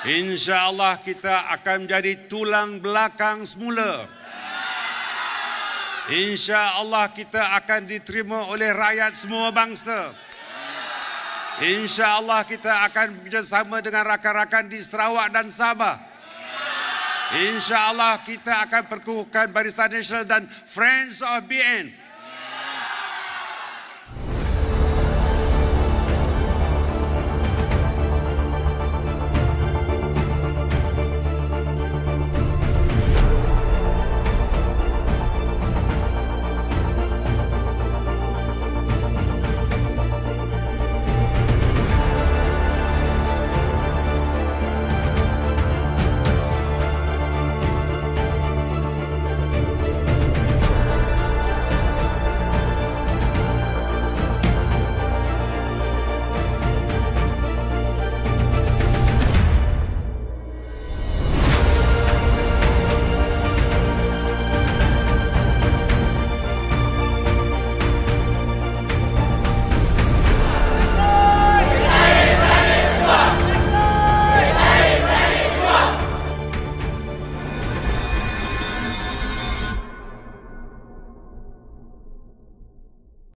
InsyaAllah kita akan menjadi tulang belakang semula. InsyaAllah kita akan diterima oleh rakyat semua bangsa. InsyaAllah kita akan bekerjasama dengan rakan-rakan di Sarawak dan Sabah. InsyaAllah kita akan perkukuhkan Barisan Nasional dan Friends of BN